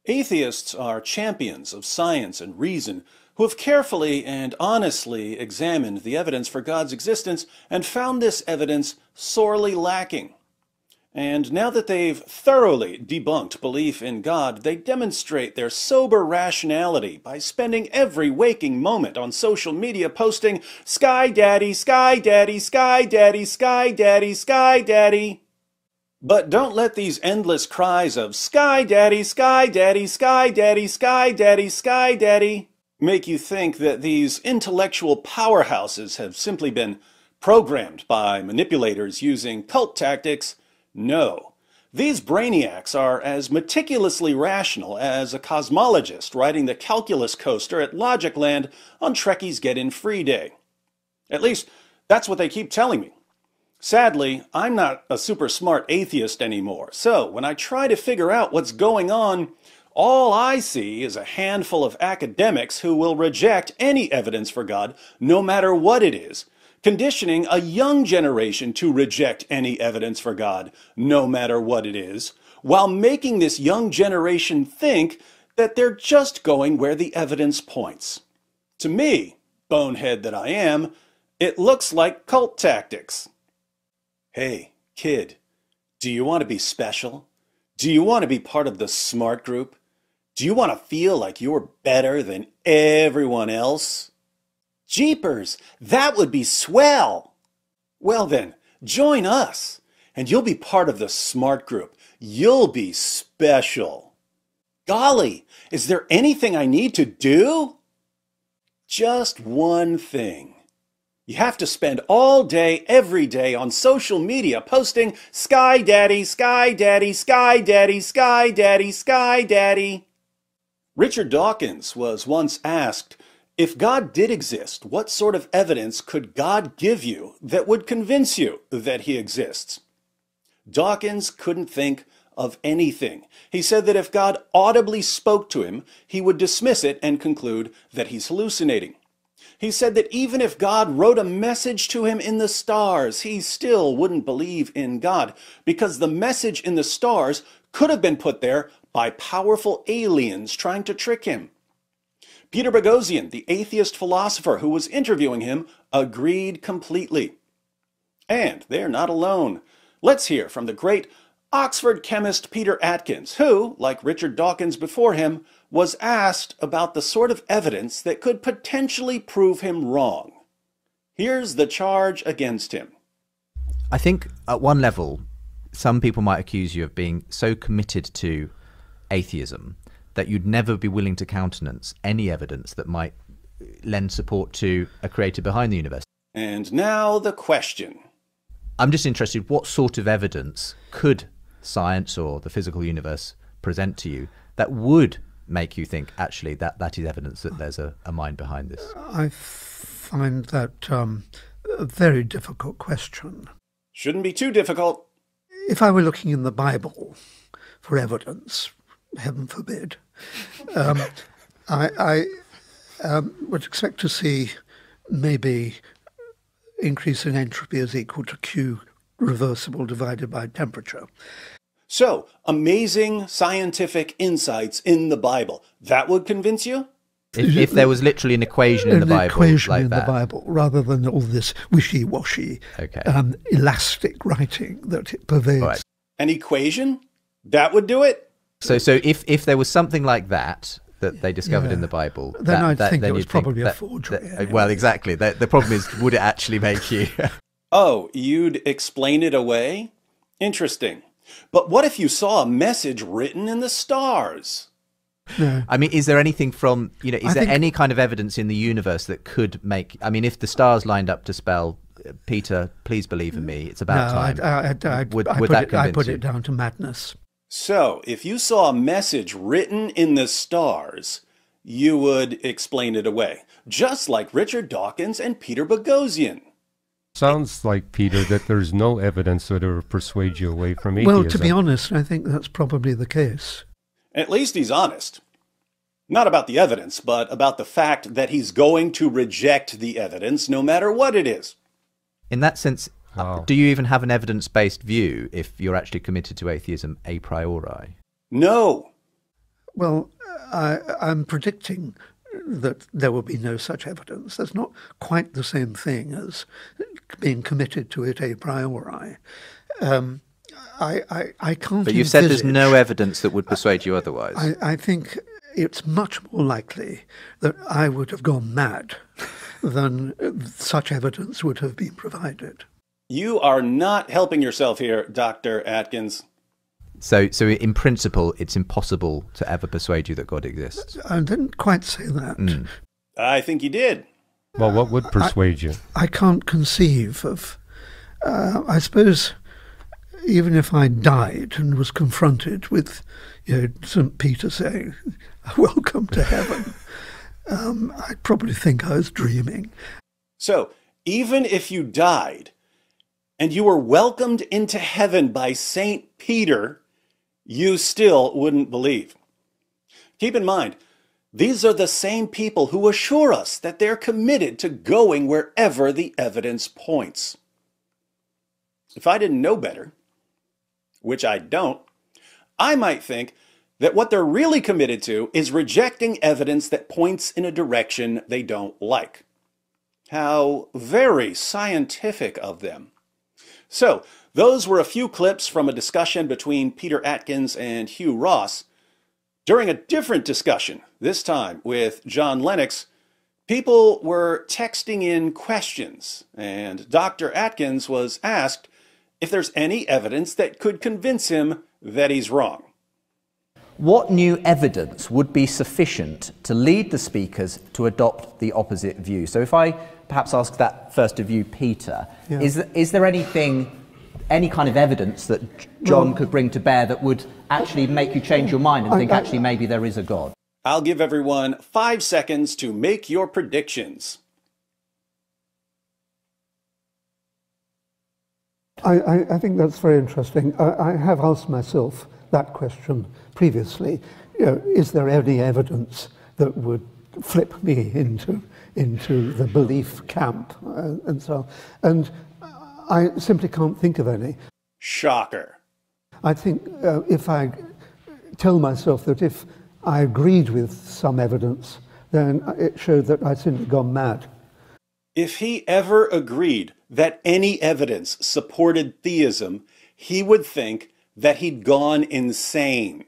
Atheists are champions of science and reason who have carefully and honestly examined the evidence for God's existence and found this evidence sorely lacking. And now that they've thoroughly debunked belief in God, they demonstrate their sober rationality by spending every waking moment on social media posting, "Sky Daddy, Sky Daddy, Sky Daddy, Sky Daddy, Sky Daddy." But don't let these endless cries of "Sky Daddy, Sky Daddy, Sky Daddy, Sky Daddy, Sky Daddy" make you think that these intellectual powerhouses have simply been programmed by manipulators using cult tactics. No. These brainiacs are as meticulously rational as a cosmologist riding the calculus coaster at Logic Land on Trekkie's Get-In Free Day. At least, that's what they keep telling me. Sadly, I'm not a super smart atheist anymore, so when I try to figure out what's going on, all I see is a handful of academics who will reject any evidence for God, no matter what it is, conditioning a young generation to reject any evidence for God, no matter what it is, while making this young generation think that they're just going where the evidence points. To me, bonehead that I am, it looks like cult tactics. Hey, kid, do you want to be special? Do you want to be part of the smart group? Do you want to feel like you're better than everyone else? Jeepers, that would be swell! Well then, join us, and you'll be part of the smart group. You'll be special. Golly, is there anything I need to do? Just one thing. You have to spend all day, every day on social media posting, "Sky Daddy, Sky Daddy, Sky Daddy, Sky Daddy, Sky Daddy." Richard Dawkins was once asked, if God did exist, what sort of evidence could God give you that would convince you that he exists? Dawkins couldn't think of anything. He said that if God audibly spoke to him, he would dismiss it and conclude that he's hallucinating. He said that even if God wrote a message to him in the stars, he still wouldn't believe in God, because the message in the stars could have been put there by powerful aliens trying to trick him. Peter Boghossian, the atheist philosopher who was interviewing him, agreed completely. And they're not alone. Let's hear from the great Oxford chemist Peter Atkins, who, like Richard Dawkins before him, was asked about the sort of evidence that could potentially prove him wrong. Here's the charge against him. I think at one level, some people might accuse you of being so committed to atheism that you'd never be willing to countenance any evidence that might lend support to a creator behind the universe. And now the question. I'm just interested, what sort of evidence could science or the physical universe present to you that would make you think, actually, that is evidence that there's a mind behind this? I find that a very difficult question. Shouldn't be too difficult. If I were looking in the Bible for evidence, heaven forbid, I would expect to see maybe increase in entropy is equal to Q reversible divided by temperature. So, amazing scientific insights in the Bible. That would convince you? If there was literally an equation in the Bible, an equation like in that. the Bible, rather than all this wishy-washy, elastic writing that it pervades. Right. An equation? That would do it? So if there was something like that they discovered in the Bible, then I'd think it was probably a forgery. Anyway. Well, exactly. The problem is, would it actually make you? Oh, you'd explain it away? Interesting. But what if you saw a message written in the stars? No. I mean, is there anything from, is there any kind of evidence in the universe that could make, I mean, if the stars lined up to spell, Peter, please believe in me, it's about time. Would that convince you? I put it down to madness. So, if you saw a message written in the stars, you would explain it away, just like Richard Dawkins and Peter Boghossian. Sounds like, Peter, that there's no evidence that will persuade you away from atheism. Well, to be honest, I think that's probably the case. At least he's honest. Not about the evidence, but about the fact that he's going to reject the evidence no matter what it is. In that sense, do you even have an evidence-based view if you're actually committed to atheism a priori? No. Well, I'm predicting that there will be no such evidence. That's not quite the same thing as being committed to it a priori. I can't. But you've said there's no evidence that would persuade you otherwise. I think it's much more likely that I would have gone mad than such evidence would have been provided. You are not helping yourself here, Dr. Atkins. So in principle, it's impossible to ever persuade you that God exists. I didn't quite say that. I think you did. Well, what would persuade you? I can't conceive of... I suppose even if I died and was confronted with St. Peter saying, "Welcome to heaven," I'd probably think I was dreaming. So, even if you died and you were welcomed into heaven by St. Peter, you still wouldn't believe. Keep in mind, these are the same people who assure us that they're committed to going wherever the evidence points. If I didn't know better, which I don't, I might think that what they're really committed to is rejecting evidence that points in a direction they don't like. How very scientific of them. So, those were a few clips from a discussion between Peter Atkins and Hugh Ross. During a different discussion, this time with John Lennox, people were texting in questions, and Dr. Atkins was asked if there's any evidence that could convince him that he's wrong. What new evidence would be sufficient to lead the speakers to adopt the opposite view? So if I perhaps ask that first of you, Peter, Yeah. is there any kind of evidence that John could bring to bear that would actually make you change your mind and think actually maybe there is a God? I'll give everyone 5 seconds to make your predictions. I think that's very interesting. I have asked myself that question previously. Is there any evidence that would flip me into the belief camp and so on? And I simply can't think of any. Shocker. I think if I tell myself that if I agreed with some evidence, then it showed that I'd simply gone mad. If he ever agreed that any evidence supported theism, he would think that he'd gone insane.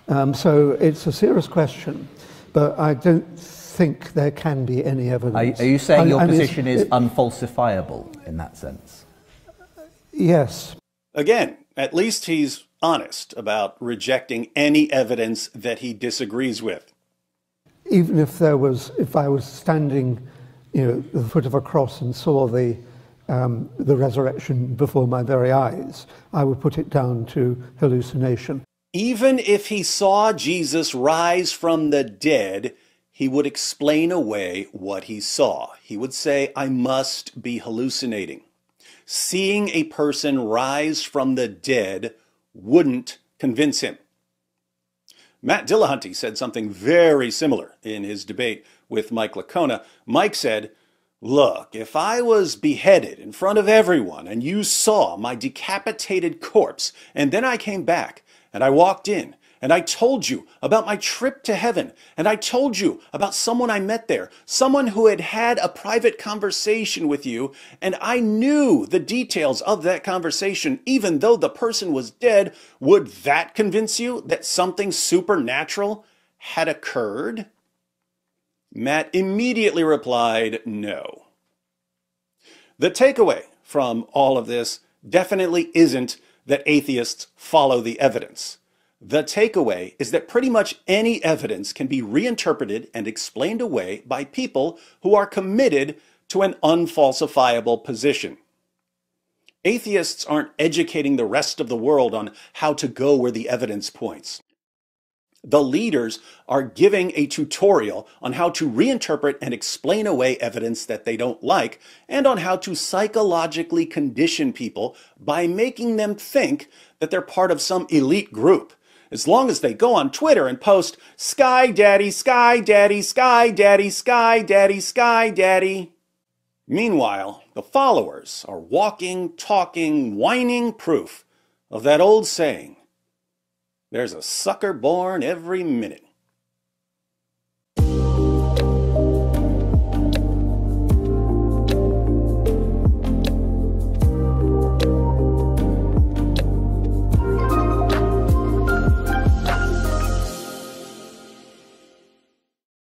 So it's a serious question, but I don't think there can be any evidence. Are you saying your position is unfalsifiable in that sense? Yes. Again, at least he's honest about rejecting any evidence that he disagrees with. Even if I was standing, at the foot of a cross and saw the resurrection before my very eyes, I would put it down to hallucination. Even if he saw Jesus rise from the dead, he would explain away what he saw. He would say, "I must be hallucinating." Seeing a person rise from the dead wouldn't convince him. Matt Dillahunty said something very similar in his debate with Mike Licona. Mike said, "Look, if I was beheaded in front of everyone and you saw my decapitated corpse, and then I came back and I walked in and I told you about my trip to heaven, and I told you about someone I met there, someone who had had a private conversation with you, and I knew the details of that conversation, even though the person was dead, would that convince you that something supernatural had occurred?" Matt immediately replied, "No." The takeaway from all of this definitely isn't that atheists follow the evidence. The takeaway is that pretty much any evidence can be reinterpreted and explained away by people who are committed to an unfalsifiable position. Atheists aren't educating the rest of the world on how to go where the evidence points. The leaders are giving a tutorial on how to reinterpret and explain away evidence that they don't like, and on how to psychologically condition people by making them think that they're part of some elite group, as long as they go on Twitter and post, "Sky Daddy, Sky Daddy, Sky Daddy, Sky Daddy, Sky Daddy." Meanwhile, the followers are walking, talking, whining proof of that old saying, There's a sucker born every minute.